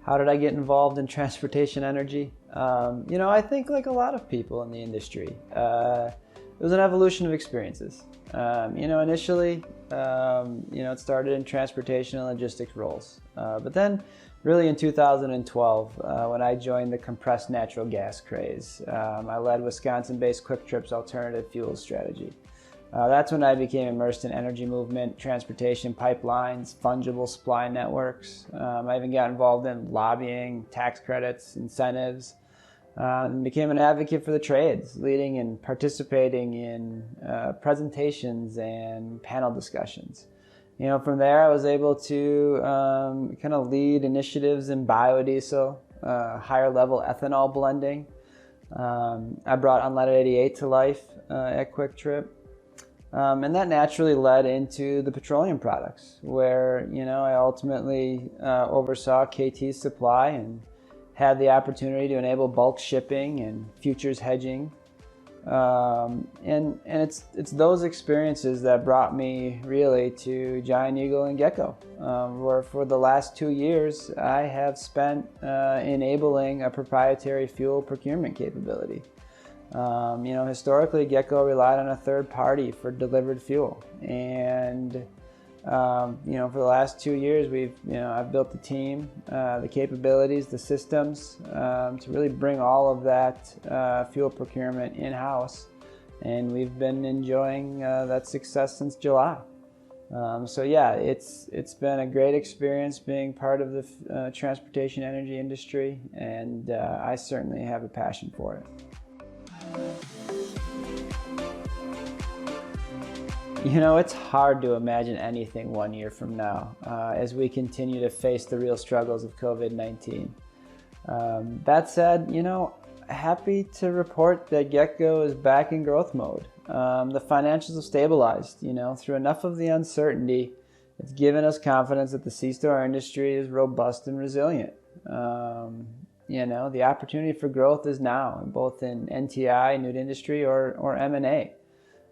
How did I get involved in transportation energy? I think like a lot of people in the industry, it was an evolution of experiences. Initially, it started in transportation and logistics roles. But then really in 2012, when I joined the compressed natural gas craze, I led Wisconsin-based Quick Trip's alternative fuels strategy. That's when I became immersed in energy movement, transportation pipelines, fungible supply networks. I even got involved in lobbying, tax credits, incentives, and became an advocate for the trades, leading and participating in presentations and panel discussions. From there I was able to kind of lead initiatives in biodiesel, higher level ethanol blending. I brought Unleaded 88 to life at Quick Trip. And that naturally led into the petroleum products, where I ultimately oversaw KT's supply and had the opportunity to enable bulk shipping and futures hedging. And it's those experiences that brought me really to Giant Eagle and GetGo, where for the last 2 years I have spent enabling a proprietary fuel procurement capability. Historically, GetGo relied on a third party for delivered fuel, and for the last 2 years, I've built the team, the capabilities, the systems to really bring all of that fuel procurement in-house, and we've been enjoying that success since July. It's been a great experience being part of the transportation energy industry, and I certainly have a passion for it. It's hard to imagine anything 1 year from now as we continue to face the real struggles of COVID-19. That said, happy to report that GetGo is back in growth mode. The financials have stabilized, through enough of the uncertainty. It's given us confidence that the C-store industry is robust and resilient. The opportunity for growth is now, both in NTI, new industry, or M&A.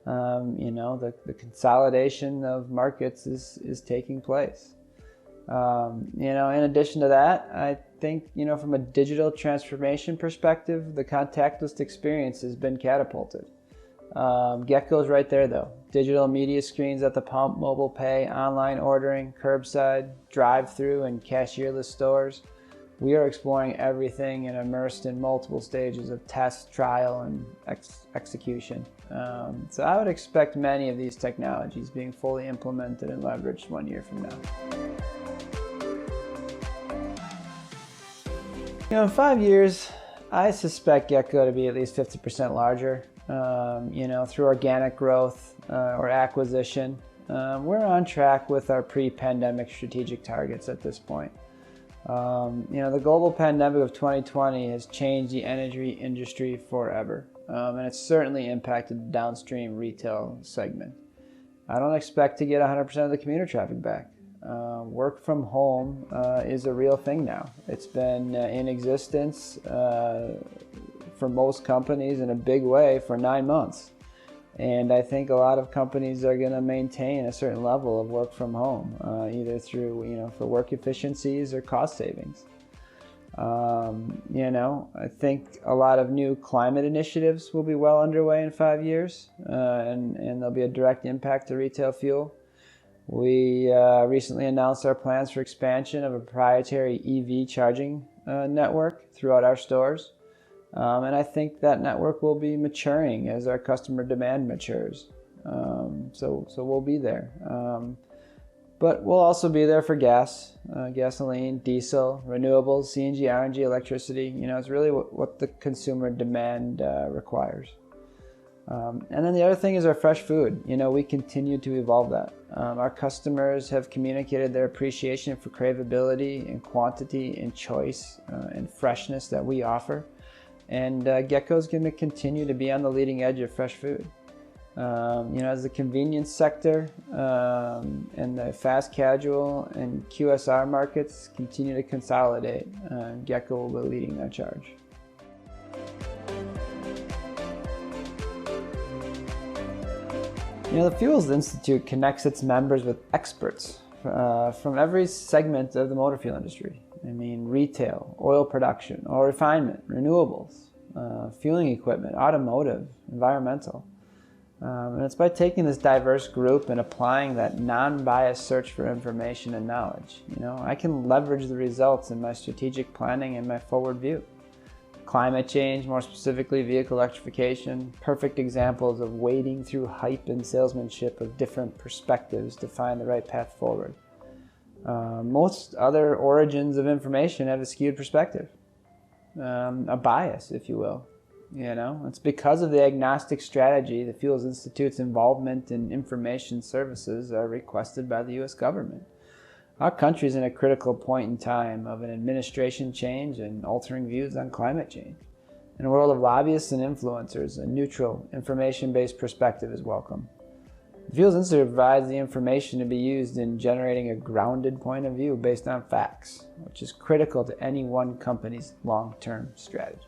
The consolidation of markets is taking place. In addition to that, I think, from a digital transformation perspective, the contactless experience has been catapulted. GetGo's right there though. Digital media screens at the pump, mobile pay, online ordering, curbside, drive-through, and cashierless stores. We are exploring everything and immersed in multiple stages of test, trial, and execution. So I would expect many of these technologies being fully implemented and leveraged 1 year from now. In 5 years, I suspect GetGo to be at least 50% larger, through organic growth or acquisition. We're on track with our pre-pandemic strategic targets at this point. The global pandemic of 2020 has changed the energy industry forever, and it's certainly impacted the downstream retail segment. I don't expect to get 100% of the commuter traffic back. Work from home is a real thing now. It's been in existence for most companies in a big way for 9 months. And I think a lot of companies are going to maintain a certain level of work from home, either through, for work efficiencies or cost savings. I think a lot of new climate initiatives will be well underway in 5 years, and there'll be a direct impact to retail fuel. We recently announced our plans for expansion of a proprietary EV charging network throughout our stores. And I think that network will be maturing as our customer demand matures. So we'll be there. But we'll also be there for gas, gasoline, diesel, renewables, CNG, RNG, electricity. It's really what the consumer demand requires. And then the other thing is our fresh food. We continue to evolve that. Our customers have communicated their appreciation for craveability and quantity and choice and freshness that we offer. And GetGo is going to continue to be on the leading edge of fresh food. As the convenience sector and the fast casual and QSR markets continue to consolidate, GetGo will be leading that charge. The Fuels Institute connects its members with experts from every segment of the motor fuel industry. I mean, retail, oil production, oil refinement, renewables, fueling equipment, automotive, environmental. And it's by taking this diverse group and applying that non-biased search for information and knowledge. I can leverage the results in my strategic planning and my forward view. Climate change, more specifically vehicle electrification, perfect examples of wading through hype and salesmanship of different perspectives to find the right path forward. Most other origins of information have a skewed perspective, a bias, if you will. It's because of the agnostic strategy the Fuels Institute's involvement in information services are requested by the U.S. government. Our country is in a critical point in time of an administration change and altering views on climate change. In a world of lobbyists and influencers, a neutral, information-based perspective is welcome. The Fuels Institute provides the information to be used in generating a grounded point of view based on facts, which is critical to any one company's long-term strategy.